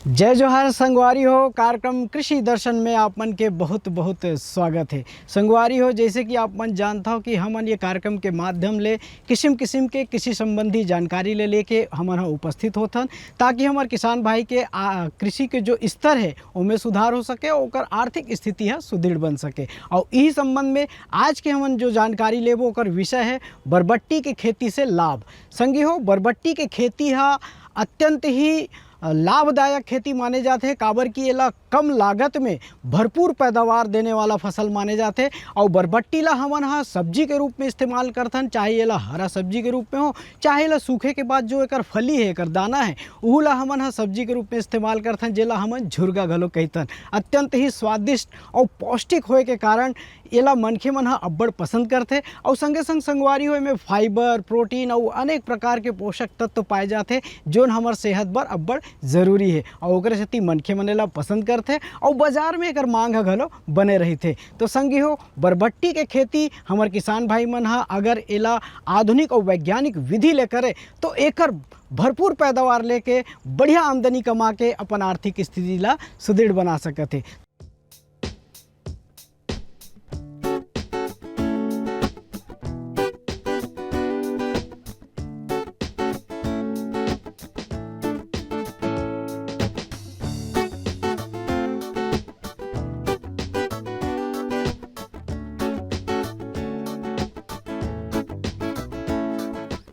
जय जोहार संगवारी हो। कार्यक्रम कृषि दर्शन में आप मन के बहुत बहुत स्वागत है। संगवारी हो, जैसे कि आप मन जानता हो कि हमन ये कार्यक्रम के माध्यम ले किस्म किस्म के कृषि संबंधी जानकारी ले लेके हमन उपस्थित होथन, ताकि हमार किसान भाई के कृषि के जो स्तर है उनमें सुधार हो सके और ओकर आर्थिक स्थिति है सुदृढ़ बन सके। और यही संबंध में आज के हमन जो जानकारी लेबो ओकर विषय है बरबट्टी के खेती से लाभ। संगी हो, बरबट्टी के खेती है अत्यंत ही लाभदायक खेती माने जाते हैं, काबर की एला कम लागत में भरपूर पैदावार देने वाला फसल माने जाते हैं। और बरबट्टी ला हमन हा सब्जी के रूप में इस्तेमाल करथन, चाहे एला हरा सब्जी के रूप में हो, चाहे एला सूखे के बाद जो एकर फली है, एकर दाना है, ऊ ला हमन हा सब्जी के रूप में इस्तेमाल करथन, जेला हमन झुरगा घलो कहथन। अत्यंत ही स्वादिष्ट और पौष्टिक होए के कारण एला मनखे मन हा अब्बड़ पसंद करथे। और संगे संग संगवारी हो में फाइबर, प्रोटीन और अनेक प्रकार के पोषक तत्व पाए जाते, जोन हमार सेहत बर अब्बड़ जरूरी है। और ओकरे सेती मनखे मन एला पसंद करथे और बाजार में एकर मांग घलो बने रहीथे। तो संगी हो, बरबट्टी के खेती हमार किसान भाई मन हा अगर एला आधुनिक और वैज्ञानिक विधि ले करे तो एकर भरपूर पैदावार लेके बढ़िया आमदनी कमा के अपन आर्थिक स्थिति ला सुदृढ़ बना सकथे।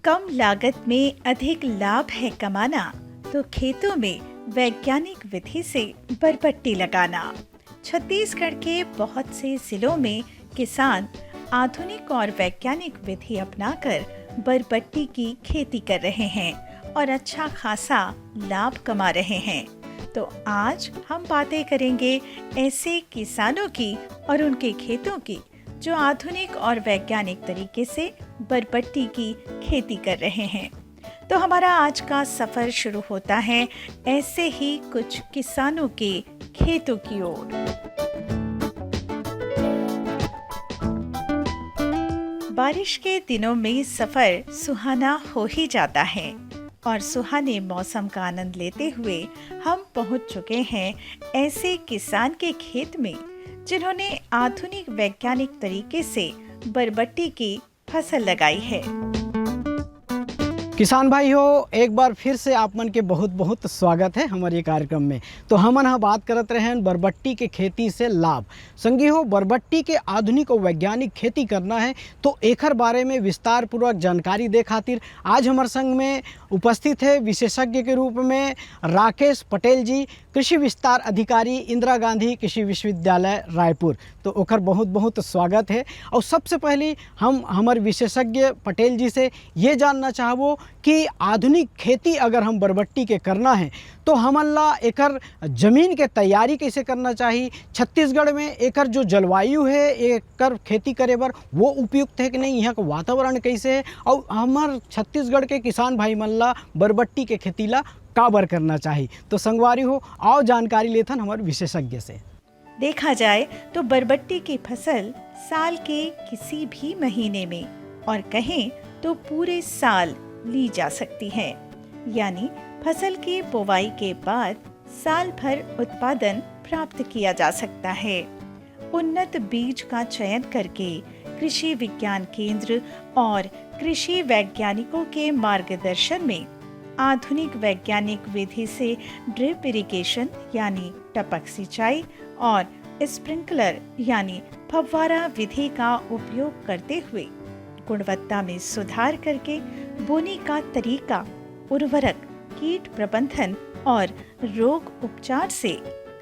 कम लागत में अधिक लाभ है कमाना, तो खेतों में वैज्ञानिक विधि से बरबट्टी लगाना। छत्तीसगढ़ के बहुत से जिलों में किसान आधुनिक और वैज्ञानिक विधि अपनाकर बरबट्टी की खेती कर रहे हैं और अच्छा खासा लाभ कमा रहे हैं। तो आज हम बातें करेंगे ऐसे किसानों की और उनके खेतों की जो आधुनिक और वैज्ञानिक तरीके से बरबट्टी की खेती कर रहे हैं। तो हमारा आज का सफर शुरू होता है ऐसे ही कुछ किसानों के खेतों की ओर। बारिश के दिनों में सफर सुहाना हो ही जाता है और सुहाने मौसम का आनंद लेते हुए हम पहुंच चुके हैं ऐसे किसान के खेत में जिन्होंने आधुनिक वैज्ञानिक तरीके से बरबट्टी की फसल लगाई है। किसान भाई हो, एक बार फिर से आप मन के बहुत बहुत स्वागत है हमारे कार्यक्रम में। तो हमन यहाँ बात करत रहे हैं बरबट्टी के खेती से लाभ। संगी हो, बरबट्टी के आधुनिक और वैज्ञानिक खेती करना है तो एकर बारे में विस्तार पूर्वक जानकारी दे खातिर आज हमारे संग में उपस्थित है विशेषज्ञ के रूप में राकेश पटेल जी, कृषि विस्तार अधिकारी, इंदिरा गांधी कृषि विश्वविद्यालय रायपुर। तो ओकर बहुत बहुत स्वागत है। और सबसे पहले हम हमारे विशेषज्ञ पटेल जी से ये जानना चाहबो कि आधुनिक खेती अगर हम बरबट्टी के करना है तो हमन ला एकर जमीन के तैयारी कैसे करना चाहिए, छत्तीसगढ़ में एकर जो जलवायु है एकर खेती करे बर वो उपयुक्त है कि नहीं, यहाँ का वातावरण कैसे है, और हमार छत्तीसगढ़ के किसान भाई मन ला बरबट्टी के खेती ला काबर करना चाहिए। तो संगवारी हो, आओ जानकारी लेथन हमारे विशेषज्ञ से। देखा जाए तो बरबट्टी की फसल साल के किसी भी महीने में और कहें तो पूरे साल ली जा सकती है। यानी फसल की बुवाई के बाद साल भर उत्पादन प्राप्त किया जा सकता है। उन्नत बीज का चयन करके कृषि विज्ञान केंद्र और कृषि वैज्ञानिकों के मार्गदर्शन में आधुनिक वैज्ञानिक विधि से ड्रिप इरिगेशन यानी टपक सिंचाई और स्प्रिंकलर यानी फव्वारा विधि का उपयोग करते हुए गुणवत्ता में सुधार करके बोनी का तरीका, उर्वरक, कीट प्रबंधन और रोग उपचार से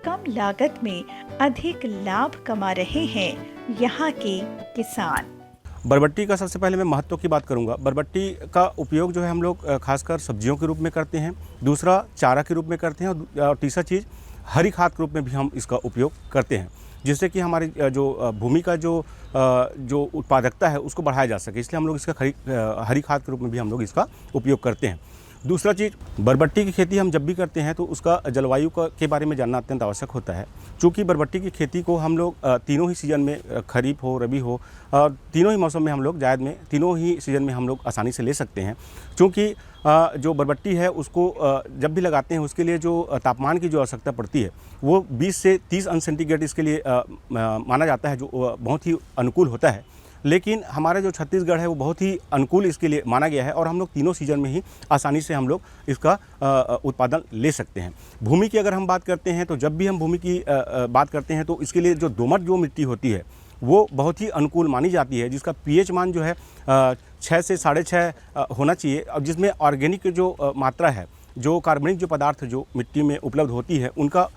कम लागत में अधिक लाभ कमा रहे हैं यहाँ के किसान। बरबट्टी का सबसे पहले मैं महत्व की बात करूंगा। बरबट्टी का उपयोग जो है हम लोग खासकर सब्जियों के रूप में करते हैं, दूसरा चारा के रूप में करते हैं और तीसरा चीज़ हरी खाद के रूप में भी हम इसका उपयोग करते हैं, जिससे कि हमारी जो भूमि का जो उत्पादकता है उसको बढ़ाया जा सके। इसलिए हम लोग इसका हरी खाद के रूप में भी हम लोग इसका उपयोग करते हैं। दूसरा चीज़, बरबट्टी की खेती हम जब भी करते हैं तो उसका जलवायु के बारे में जानना अत्यंत आवश्यक होता है। चूँकि बरबट्टी की खेती को हम लोग तीनों ही सीज़न में, खरीफ हो, रबी हो, तीनों ही मौसम में हम लोग, जायद में, तीनों ही सीज़न में हम लोग आसानी से ले सकते हैं। चूँकि जो बरबट्टी है उसको जब भी लगाते हैं उसके लिए जो तापमान की जो आवश्यकता पड़ती है वो 20 से 30 अंश सेंटीग्रेड इसके लिए माना जाता है, जो बहुत ही अनुकूल होता है। लेकिन हमारा जो छत्तीसगढ़ है वो बहुत ही अनुकूल इसके लिए माना गया है और हम लोग तीनों सीज़न में ही आसानी से हम लोग इसका उत्पादन ले सकते हैं। भूमि की अगर हम बात करते हैं तो जब भी हम भूमि की बात करते हैं तो इसके लिए जो दोमट जो मिट्टी होती है वो बहुत ही अनुकूल मानी जाती है, जिसका पीएच मान जो है 6 से 6.5 होना चाहिए, और जिसमें ऑर्गेनिक जो मात्रा है, जो कार्बनिक जो पदार्थ जो मिट्टी में उपलब्ध होती है उनका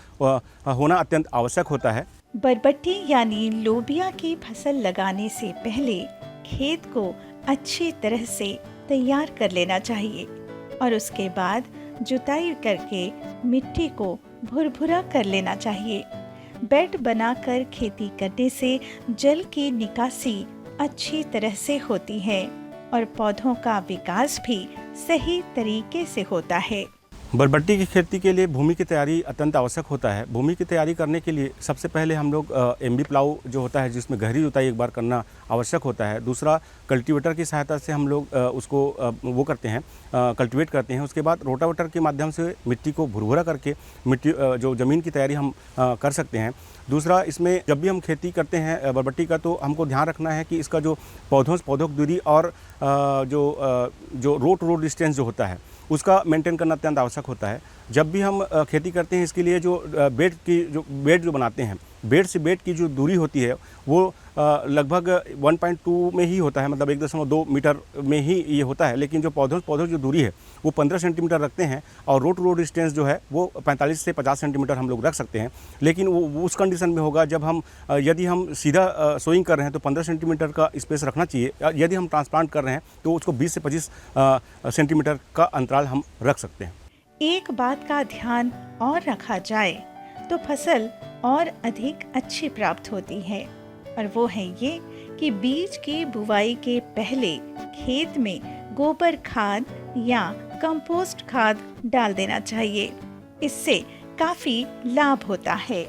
होना अत्यंत आवश्यक होता है। बरबट्टी यानी लोबिया की फसल लगाने से पहले खेत को अच्छी तरह से तैयार कर लेना चाहिए और उसके बाद जुताई करके मिट्टी को भुरभुरा कर लेना चाहिए। बेड बनाकर खेती करने से जल की निकासी अच्छी तरह से होती है और पौधों का विकास भी सही तरीके से होता है। बरबट्टी की खेती के लिए भूमि की तैयारी अत्यंत आवश्यक होता है। भूमि की तैयारी करने के लिए सबसे पहले हम लोग एमबी प्लाऊ जो होता है, जिसमें गहरी जुताई एक बार करना आवश्यक होता है। दूसरा, कल्टीवेटर की सहायता से हम लोग उसको वो करते हैं, कल्टीवेट करते हैं। उसके बाद रोटावेटर के माध्यम से मिट्टी को भुरभुरा करके मिट्टी जो ज़मीन की तैयारी हम कर सकते हैं। दूसरा, इसमें जब भी हम खेती करते हैं बरबट्टी का, तो हमको ध्यान रखना है कि इसका जो पौधों की दूरी और जो रोड टू रोड डिस्टेंस जो होता है उसका मेंटेन करना अत्यंत आवश्यक होता है। जब भी हम खेती करते हैं इसके लिए जो बेड जो बनाते हैं, बेड से बेड की जो दूरी होती है वो लगभग 1.2 में ही होता है, मतलब 1.2 मीटर में ही ये होता है। लेकिन जो पौधों जो दूरी है वो 15 सेंटीमीटर रखते हैं और रोड टू रोड डिस्टेंस जो है वो 45 से 50 सेंटीमीटर हम लोग रख सकते हैं। लेकिन वो उस कंडीशन में होगा जब हम यदि हम सीधा सोइंग कर रहे हैं तो 15 सेंटीमीटर का स्पेस रखना चाहिए। यदि हम ट्रांसप्लांट कर रहे हैं तो उसको 20 से 25 सेंटीमीटर का अंतराल हम रख सकते हैं। एक बात का ध्यान और रखा जाए तो फसल और अधिक अच्छी प्राप्त होती है, और वो है ये कि बीज की बुवाई के पहले खेत में गोबर खाद या कंपोस्ट खाद डाल देना चाहिए। इससे काफी लाभ होता है।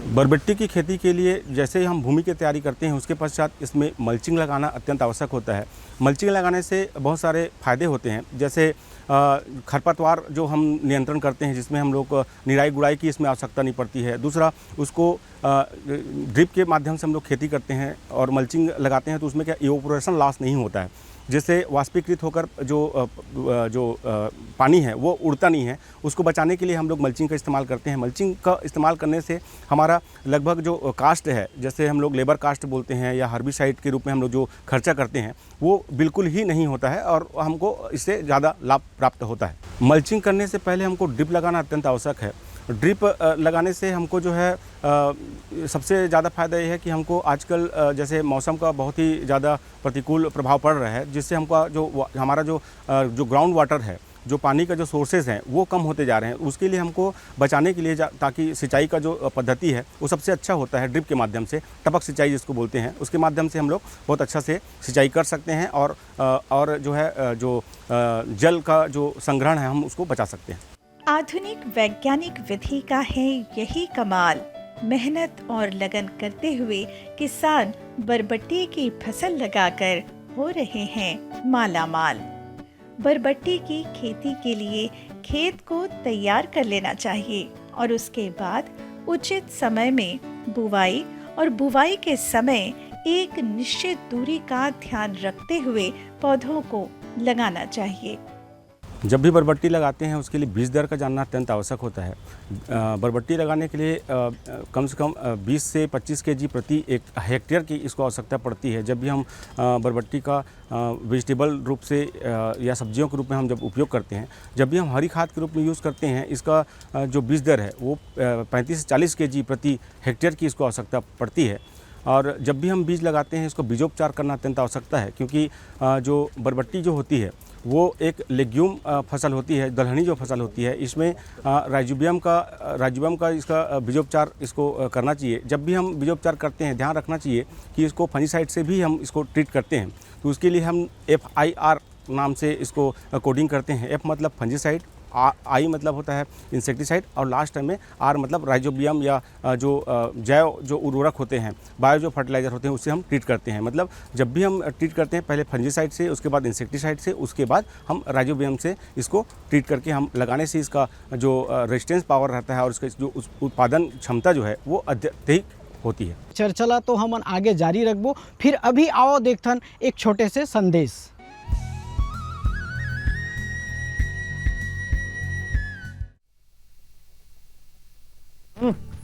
बरबट्टी की खेती के लिए जैसे ही हम भूमि की तैयारी करते हैं उसके पश्चात इसमें मल्चिंग लगाना अत्यंत आवश्यक होता है। मल्चिंग लगाने से बहुत सारे फायदे होते हैं, जैसे खरपतवार जो हम नियंत्रण करते हैं, जिसमें हम लोग निराई गुड़ाई की इसमें आवश्यकता नहीं पड़ती है। दूसरा, उसको ड्रिप के माध्यम से हम लोग खेती करते हैं और मल्चिंग लगाते हैं तो उसमें क्या इवोपोरेशन लॉस नहीं होता है, जिससे वाष्पीकृत होकर जो पानी है वो उड़ता नहीं है। उसको बचाने के लिए हम लोग मल्चिंग का इस्तेमाल करते हैं। मल्चिंग का इस्तेमाल करने से हमारा लगभग जो कास्ट है, जैसे हम लोग लेबर कास्ट बोलते हैं या हर्बिसाइड के रूप में हम लोग जो खर्चा करते हैं वो बिल्कुल ही नहीं होता है और हमको इससे ज़्यादा लाभ प्राप्त होता है। मल्चिंग करने से पहले हमको ड्रिप लगाना अत्यंत आवश्यक है। ड्रिप लगाने से हमको जो है सबसे ज़्यादा फ़ायदा ये है कि हमको आजकल जैसे मौसम का बहुत ही ज़्यादा प्रतिकूल प्रभाव पड़ रहा है, जिससे हमको हमारा जो ग्राउंड वाटर है, जो पानी का जो सोर्सेज हैं वो कम होते जा रहे हैं। उसके लिए हमको बचाने के लिए ताकि सिंचाई का जो पद्धति है वो सबसे अच्छा होता है ड्रिप के माध्यम से, टपक सिंचाई जिसको बोलते हैं, उसके माध्यम से हम लोग बहुत अच्छा से सिंचाई कर सकते हैं और जो है जल का जो संग्रहण है हम उसको बचा सकते हैं। आधुनिक वैज्ञानिक विधि का है यही कमाल। मेहनत और लगन करते हुए किसान बरबट्टी की फसल लगाकर हो रहे हैं मालामाल। बरबट्टी की खेती के लिए खेत को तैयार कर लेना चाहिए और उसके बाद उचित समय में बुवाई और बुवाई के समय एक निश्चित दूरी का ध्यान रखते हुए पौधों को लगाना चाहिए। जब भी बरबट्टी लगाते हैं उसके लिए बीज दर का जानना अत्यंत आवश्यक होता है। बरबट्टी लगाने के लिए कम से कम 20 से 25 केजी प्रति एक हेक्टेयर की इसको आवश्यकता पड़ती है। जब भी हम बरबट्टी का वेजिटेबल रूप से या सब्जियों के रूप में हम जब उपयोग करते हैं, जब भी हम हरी खाद के रूप में यूज़ करते हैं, इसका जो बीज दर है वो 35 से 40 केजी प्रति हेक्टेयर की इसको आवश्यकता पड़ती है। और जब भी हम बीज लगाते हैं इसको बीजोपचार करना अत्यंत आवश्यकता है, क्योंकि जो बरबट्टी जो होती है वो एक लेग्यूम फसल होती है, दलहनी जो फसल होती है, इसमें राइजोबियम का इसका बीजोपचार इसको करना चाहिए। जब भी हम बीजोपचार करते हैं ध्यान रखना चाहिए कि इसको फंजीसाइड से भी हम इसको ट्रीट करते हैं, तो उसके लिए हम FIR नाम से इसको कोडिंग करते हैं। एफ मतलब फंजीसाइड, आई मतलब होता है इंसेक्टिसाइड, और लास्ट में आर मतलब राइजोबियम या जो जैव जो उर्वरक होते हैं, बायो जो फर्टिलाइजर होते हैं, उससे हम ट्रीट करते हैं। मतलब जब भी हम ट्रीट करते हैं पहले फंजीसाइड से, उसके बाद इंसेक्टिसाइड से, उसके बाद हम राइजोबियम से इसको ट्रीट करके हम लगाने से इसका जो रेजिस्टेंस पावर रहता है और उसका जो उत्पादन क्षमता जो है वो अत्यधिक होती है। चर्चा तो हम आगे जारी रखबो, फिर अभी आओ देखथन एक छोटे से संदेश।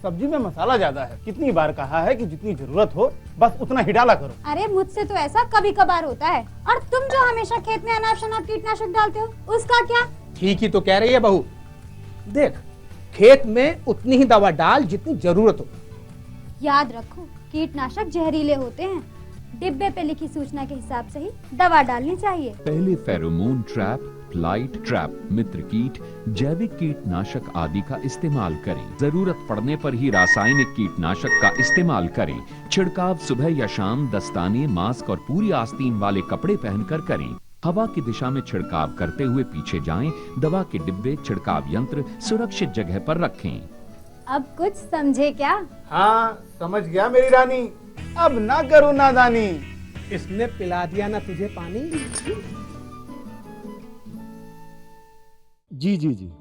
सब्जी में मसाला ज्यादा है। कितनी बार कहा है कि जितनी जरूरत हो बस उतना ही डाला करो। अरे मुझसे तो ऐसा कभी कभार होता है। और तुम जो हमेशा खेत में अनाप शनाप कीटनाशक डालते हो, उसका क्या? ठीक ही तो कह रही है बहू। देख, खेत में उतनी ही दवा डाल जितनी जरूरत हो। याद रखो, कीटनाशक जहरीले होते हैं। डिब्बे पे लिखी सूचना के हिसाब से ही दवा डालनी चाहिए। पहले फेरोमोन ट्रैप, फ्लाइट ट्रैप, मित्र कीट, जैविक कीटनाशक आदि का इस्तेमाल करें। जरूरत पड़ने पर ही रासायनिक कीटनाशक का इस्तेमाल करें। छिड़काव सुबह या शाम दस्ताने, मास्क और पूरी आस्तीन वाले कपड़े पहनकर करें। हवा की दिशा में छिड़काव करते हुए पीछे जाएं। दवा के डिब्बे, छिड़काव यंत्र सुरक्षित जगह पर रखें। अब कुछ समझे क्या? हाँ, समझ गया मेरी रानी। अब ना करो नादानी। इसने पिला दिया ना तुझे पानी। जी जी जी।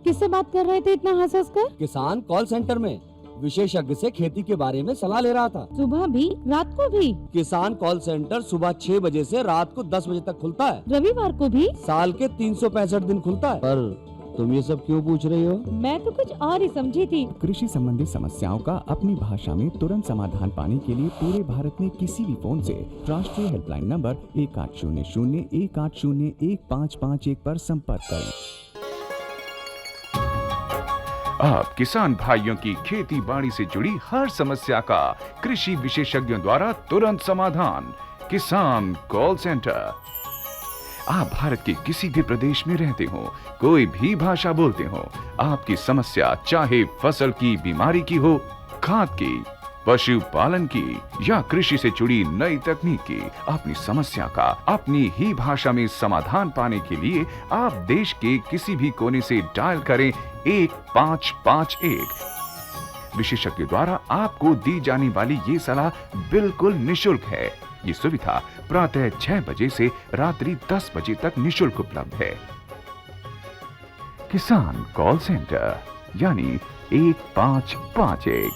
किससे बात कर रहे थे इतना हंस हंस कर? किसान कॉल सेंटर में विशेषज्ञ से खेती के बारे में सलाह ले रहा था। सुबह भी, रात को भी? किसान कॉल सेंटर सुबह 6 बजे से रात को 10 बजे तक खुलता है। रविवार को भी? साल के 365 दिन खुलता है। पर तुम ये सब क्यों पूछ रही हो? मैं तो कुछ और ही समझी थी। कृषि संबंधी समस्याओं का अपनी भाषा में तुरंत समाधान पाने के लिए पूरे भारत में किसी भी फोन से राष्ट्रीय हेल्पलाइन नंबर 1800-180-1551 पर संपर्क करें। आप किसान भाइयों की खेती बाड़ी से जुड़ी हर समस्या का कृषि विशेषज्ञों द्वारा तुरंत समाधान। किसान कॉल सेंटर। आप भारत के किसी भी प्रदेश में रहते हो, कोई भी भाषा बोलते हो, आपकी समस्या चाहे फसल की बीमारी की हो, खाद की, पशुपालन की या कृषि से जुड़ी नई तकनीक की, अपनी समस्या का अपनी ही भाषा में समाधान पाने के लिए आप देश के किसी भी कोने से डायल करें 1551। विशेषज्ञ द्वारा आपको दी जाने वाली ये सलाह बिल्कुल निशुल्क है। ये सुविधा प्रातः 6 बजे से रात्रि 10 बजे तक निशुल्क उपलब्ध है। किसान कॉल सेंटर यानी 1551।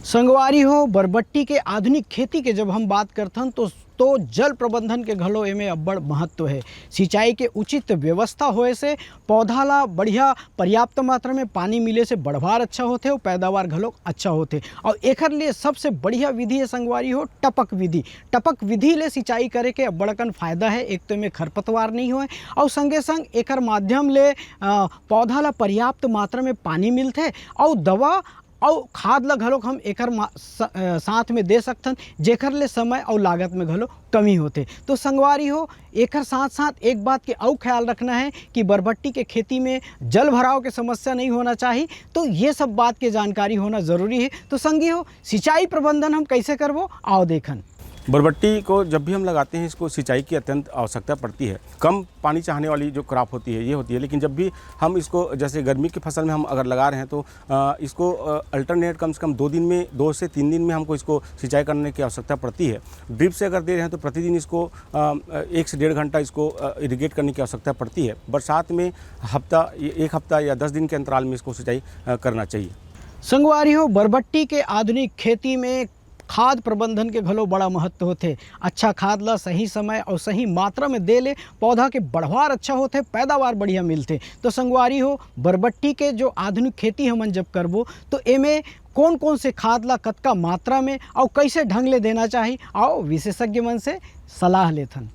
संगवारी हो, बरबट्टी के आधुनिक खेती के जब हम बात करथन तो जल प्रबंधन के घलो एमे अब्बड़ महत्व है। सिंचाई के उचित व्यवस्था होए से पौधा ला बढ़िया पर्याप्त मात्रा में पानी मिले से बढ़वार अच्छा होते और पैदावार घलो अच्छा होते। और एकर लिए सबसे बढ़िया विधि है संगवारी हो टपक विधि। टपक विधि ले सिंचाई करे के बड़कन फायदा है। एक तो में खरपतवार नहीं होए और संगे संग एकर माध्यम ले पौधा ला पर्याप्त मात्रा में पानी मिलते और दवा और खाद ला घलोक हम एकर साथ में दे सकथन, जेकर ले समय और लागत में घलो कमी होते। तो संगवारी हो, एकर साथ साथ एक बात के और ख्याल रखना है कि बरबट्टी के खेती में जल भराव के समस्या नहीं होना चाहिए। तो ये सब बात के जानकारी होना ज़रूरी है। तो संगी हो, सिंचाई प्रबंधन हम कैसे करबो आओ देखन। बरबट्टी को जब भी हम लगाते हैं इसको सिंचाई की अत्यंत आवश्यकता पड़ती है। कम पानी चाहने वाली जो क्रॉप होती है ये होती है, लेकिन जब भी हम इसको जैसे गर्मी की फसल में हम अगर लगा रहे हैं तो इसको अल्टरनेट कम से कम 2 से 3 दिन में हमको इसको सिंचाई करने की आवश्यकता पड़ती है। ड्रिप से अगर दे रहे हैं तो प्रतिदिन इसको 1 से 1.5 घंटा इसको इरिगेट करने की आवश्यकता पड़ती है। बरसात में 1 हफ्ता या 10 दिन के अंतराल में इसको सिंचाई करना चाहिए। संगवारी हो, बरबट्टी के आधुनिक खेती में खाद प्रबंधन के घलो बड़ा महत्व होते। अच्छा खाद ला सही समय और सही मात्रा में दे ले पौधा के बढ़वार अच्छा होते, पैदावार बढ़िया मिलते। तो संगवारी हो, बरबट्टी के जो आधुनिक खेती हमन जब करबो तो एमे कौन कौन से खाद ला कतका मात्रा में और कैसे ढंग ले देना चाहिए आओ विशेषज्ञ मन से सलाह लेथन।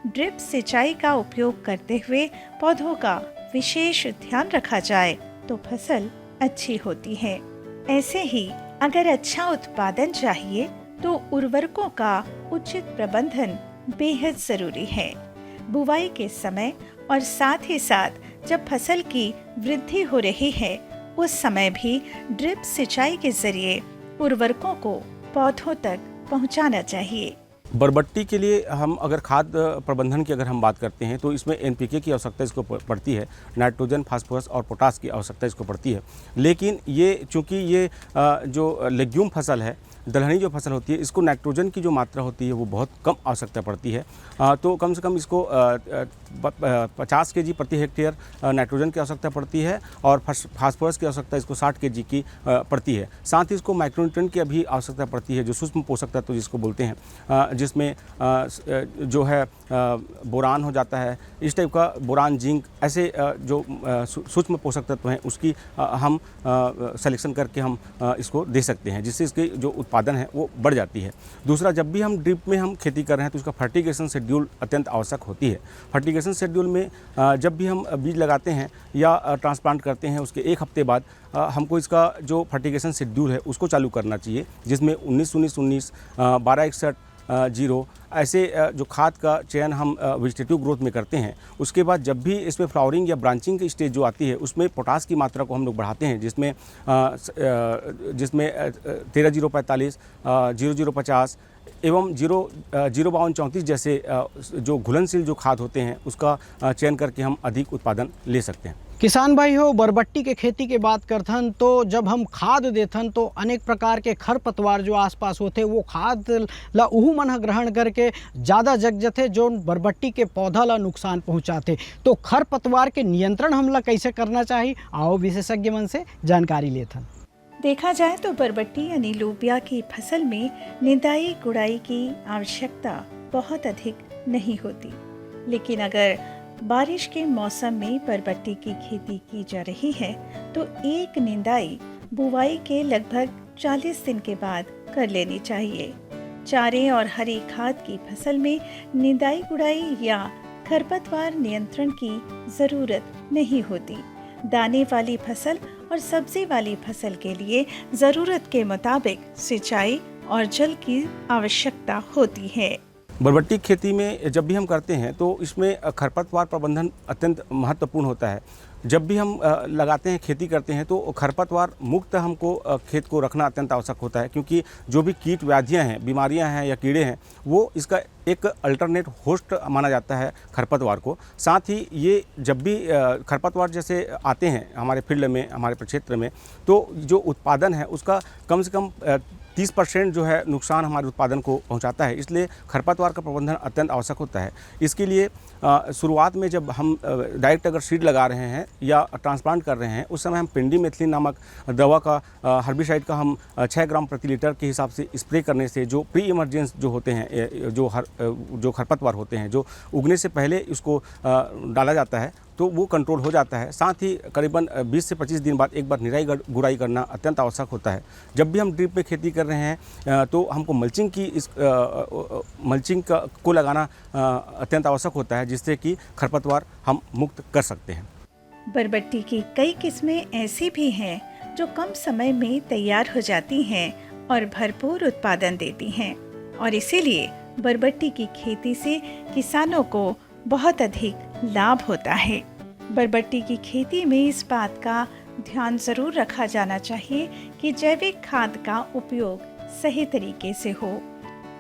ड्रिप सिंचाई का उपयोग करते हुए पौधों का विशेष ध्यान रखा जाए तो फसल अच्छी होती है। ऐसे ही अगर अच्छा उत्पादन चाहिए तो उर्वरकों का उचित प्रबंधन बेहद जरूरी है। बुवाई के समय और साथ ही साथ जब फसल की वृद्धि हो रही है उस समय भी ड्रिप सिंचाई के जरिए उर्वरकों को पौधों तक पहुंचाना चाहिए। बरबट्टी के लिए हम अगर खाद प्रबंधन की अगर हम बात करते हैं तो इसमें एनपीके की आवश्यकता इसको पड़ती है, नाइट्रोजन, फास्फोरस और पोटास की आवश्यकता इसको पड़ती है। लेकिन ये चूँकि ये जो लेग्यूम फसल है, दलहनी जो फसल होती है, इसको नाइट्रोजन की जो मात्रा होती है वो बहुत कम आवश्यकता पड़ती है। तो कम से कम इसको 50 kg प्रति हेक्टेयर नाइट्रोजन की आवश्यकता पड़ती है और फास्फोरस की आवश्यकता इसको 60 kg की पड़ती है। साथ ही इसको माइक्रोन्यूट्रिएंट की भी आवश्यकता पड़ती है, जो सूक्ष्म पोषक तत्व जिसको बोलते हैं, जिसमें जो है बोरान हो जाता है, इस टाइप का बोरान, जिंक, ऐसे जो सूक्ष्म पोषक तत्व हैं उसकी हम सिलेक्शन करके हम इसको दे सकते हैं, जिससे इसकी जो उत्पादन है वो बढ़ जाती है। दूसरा, जब भी हम ड्रिप में हम खेती कर रहे हैं तो उसका फर्टिगेशन शेड्यूल अत्यंत आवश्यक होती है। फर्टिगेशन शेड्यूल में जब भी हम बीज लगाते हैं या ट्रांसप्लांट करते हैं उसके 1 हफ्ते बाद हमको इसका जो फर्टिगेशन शेड्यूल है उसको चालू करना चाहिए, जिसमें 19-19-19, 12-61-0 ऐसे जो खाद का चयन हम वेजिटेटिव ग्रोथ में करते हैं। उसके बाद जब भी इसमें फ्लावरिंग या ब्रांचिंग की स्टेज जो आती है उसमें पोटास की मात्रा को हम लोग बढ़ाते हैं, जिसमें 13-0-45, 00-50 एवं 0-52-34 जैसे जो घुलनशील जो खाद होते हैं उसका चयन करके हम अधिक उत्पादन ले सकते हैं। किसान भाई हो, बरबट्टी के खेती के बात करथन तो जब हम खाद देथन तो अनेक प्रकार के खरपतवार जो आसपास होते वो खाद ला उहू मन ह ग्रहण करके ज़्यादा जग जथे जो बरबट्टी के पौधा ला नुकसान पहुंचाते। तो खरपतवार के नियंत्रण हमला कैसे करना चाहिए, आओ विशेषज्ञ मन से जानकारी लेथन। देखा जाए तो बरबट्टी यानी लोबिया की फसल में निंदाई गुड़ाई की आवश्यकता बहुत अधिक नहीं होती, लेकिन अगर बारिश के मौसम में बरबट्टी की खेती की जा रही है तो एक निंदाई बुवाई के लगभग 40 दिन के बाद कर लेनी चाहिए। चारे और हरी खाद की फसल में निंदाई गुड़ाई या खरपतवार नियंत्रण की जरूरत नहीं होती। दाने वाली फसल और सब्जी वाली फसल के लिए जरूरत के मुताबिक सिंचाई और जल की आवश्यकता होती है। बरबट्टी खेती में जब भी हम करते हैं तो इसमें खरपतवार प्रबंधन अत्यंत महत्वपूर्ण होता है। जब भी हम लगाते हैं, खेती करते हैं तो खरपतवार मुक्त हमको खेत को रखना अत्यंत आवश्यक होता है, क्योंकि जो भी कीट व्याधियां हैं, बीमारियां हैं या कीड़े हैं, वो इसका एक अल्टरनेट होस्ट माना जाता है खरपतवार को। साथ ही ये जब भी खरपतवार जैसे आते हैं हमारे फील्ड में, हमारे क्षेत्र में, तो जो उत्पादन है उसका कम से कम 30% जो है नुकसान हमारे उत्पादन को पहुंचाता है। इसलिए खरपतवार का प्रबंधन अत्यंत आवश्यक होता है। इसके लिए शुरुआत में जब हम डायरेक्ट अगर सीड लगा रहे हैं या ट्रांसप्लांट कर रहे हैं उस समय हम पेंडीमेथिलीन नामक दवा का, हर्बिसाइड का हम 6 ग्राम प्रति लीटर के हिसाब से स्प्रे करने से जो प्री इमरजेंस जो होते हैं, जो खरपतवार होते हैं, जो उगने से पहले इसको डाला जाता है तो वो कंट्रोल हो जाता है। साथ ही करीबन 20 से 25 दिन बाद एक बार निराई गुड़ाई करना अत्यंत आवश्यक होता है। जब भी हम ड्रिप में खेती कर रहे हैं तो हमको मल्चिंग को लगाना अत्यंत आवश्यक होता है, जिससे कि खरपतवार हम मुक्त कर सकते हैं। बरबट्टी की कई किस्में ऐसी भी हैं जो कम समय में तैयार हो जाती हैं और भरपूर उत्पादन देती हैं, और इसीलिए बरबट्टी की खेती से किसानों को बहुत अधिक लाभ होता है। बरबट्टी की खेती में इस बात का ध्यान जरूर रखा जाना चाहिए कि जैविक खाद का उपयोग सही तरीके से हो।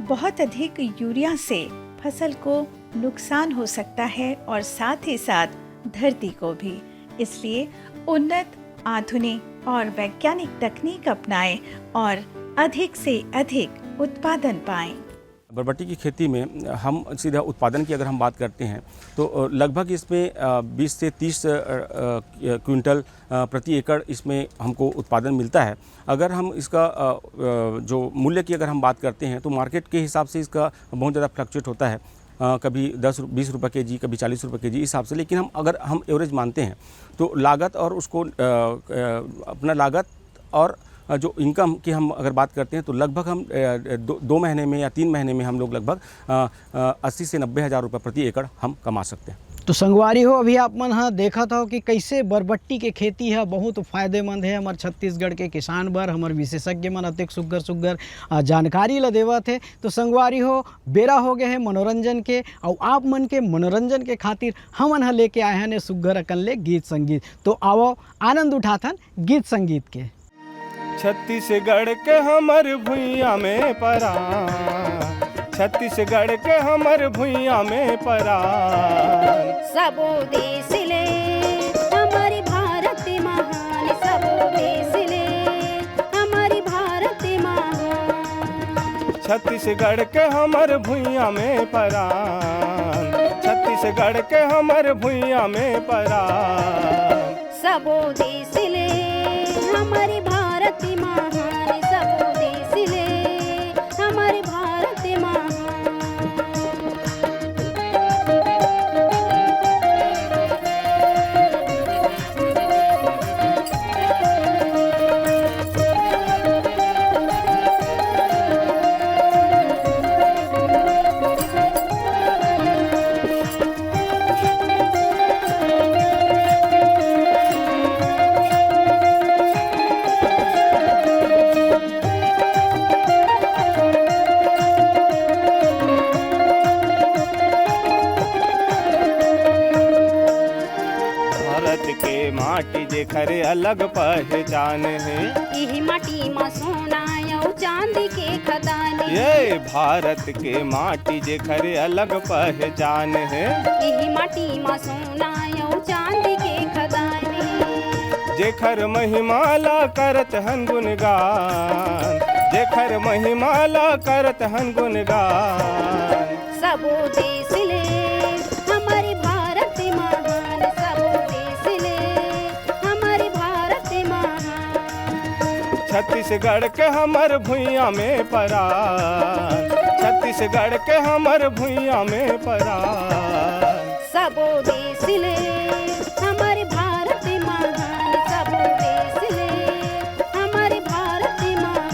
बहुत अधिक यूरिया से फसल को नुकसान हो सकता है और साथ ही साथ धरती को भी। इसलिए उन्नत, आधुनिक और वैज्ञानिक तकनीक अपनाएं और अधिक से अधिक उत्पादन पाएं। बरबट्टी की खेती में हम सीधा उत्पादन की अगर हम बात करते हैं तो लगभग इसमें 20 से 30 क्विंटल प्रति एकड़ इसमें हमको उत्पादन मिलता है। अगर हम इसका जो मूल्य की अगर हम बात करते हैं तो मार्केट के हिसाब से इसका बहुत ज़्यादा फ्लक्चुएट होता है, कभी 10-20 रुपये के जी, कभी 40 रुपये के जी हिसाब से। लेकिन हम एवरेज मानते हैं तो लागत और उसको अपना लागत और जो इनकम की हम अगर बात करते हैं तो लगभग हम 2 महीने में या 3 महीने में हम लोग लगभग 80 से 90 हज़ार रुपये प्रति एकड़ हम कमा सकते हैं। तो संगवारी हो अभी आप मन हाँ देखा था कि कैसे बरबट्टी के खेती है बहुत फायदेमंद है हमारे छत्तीसगढ़ के किसान बर हमारे विशेषज्ञ मन अतिक सुग्घर सुग्घर जानकारी ला देवत है। तो संगवारी हो बेरा हो गए है मनोरंजन के और आप मन के मनोरंजन के खातिर हमन हा लेके आए हैं सुग्घर अकन ले गीत संगीत। तो आओ आनंद उठाथन गीत संगीत के। छत्तीसगढ़ के हमर भुइया में परा, छत्तीसगढ़ के हमर भुइया में परा, सबो देश ले हमारी भारत महान, सबो देश ले हमारी भारत महान। छत्तीसगढ़ के हमर भुइया में परा, छत्तीसगढ़ के हमर भुइया में परा, सबो देश ले हमारी भारत महान, सबो देश ले हमारी भारत महान। माटी जेकर अलग पहचान है, यही माटी में सोना और चांदी के खदान, ये भारत के माटी जेकर अलग पहचान है, यही माटी में सोना और चांदी के खदान, जेखर महिमाला करत हन गुणगान, जेखर महिमाला करत हन गुणगान। सबो देश ले हमारी भारत महान, सबो देश ले हमारी भारत महान। छत्तीसगढ़ के हमर भुइया में परा, छत्तीसगढ़ के हमर भुइया में परा, सबो देश ले हमारी भारत महान, सबो देश ले हमारी भारत महान।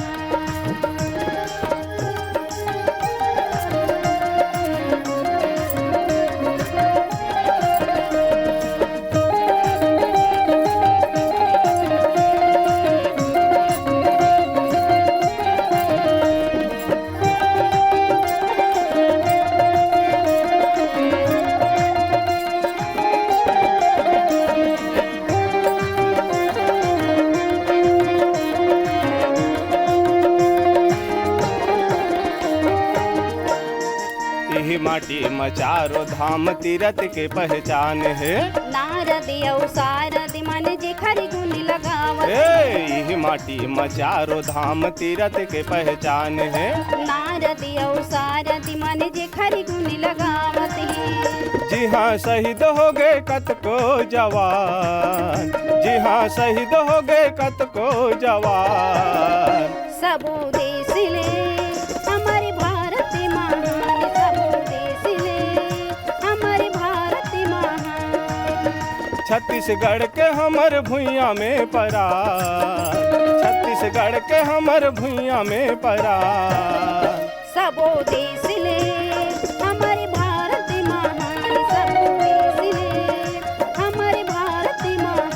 यही माटी में चारों धाम तीरथ के पहचान है, नारद और सारद मन जेखर गुण लगावत, यही माटी में चारों धाम तीरथ के पहचान है, नारद और सारद मन जेखर गुण लगावत है। जी हाँ शहीद हो गए कतको जवान, जी हाँ शहीद हो गए कतको जवान। सबो देश ले हमारे भारत महान, सबो देश ले हमारे भारत महान। छत्तीसगढ़ के हमर भुइया में परा, छत्तीसगढ़ के हमर भुइया में परा, सबो देश ले हमारे भारत महान, सबो देश ले हमारे भारत महान।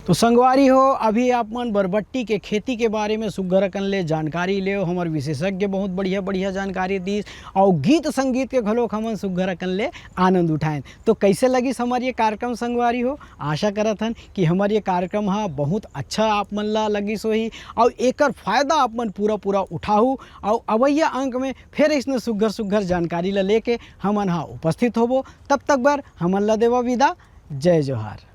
तो संगवारी हो अभी आप मन बरबट्टी के खेती के बारे में सुग्घर अकन ले जानकारी ले हमारे विशेषज्ञ बहुत बढ़िया बढ़िया जानकारी दी और गीत संगीत के घलोक हमन सुग्घर अकन ले आनंद उठाएं। तो कैसे लगी हमारे ये कार्यक्रम संगवारी हो, आशा करत हन कि हमारे ये कार्यक्रम हाँ बहुत अच्छा आप मन ला लगी सोही और एकर फायदा आप मन पूरा पूरा उठाऊ और अवैया अंक में फिर इसने सुग्घर सुग्घर जानकारी ला लेके हमन हाँ उपस्थित होबो। तब तक बर हमन ला देवा विदा। जय जोहार।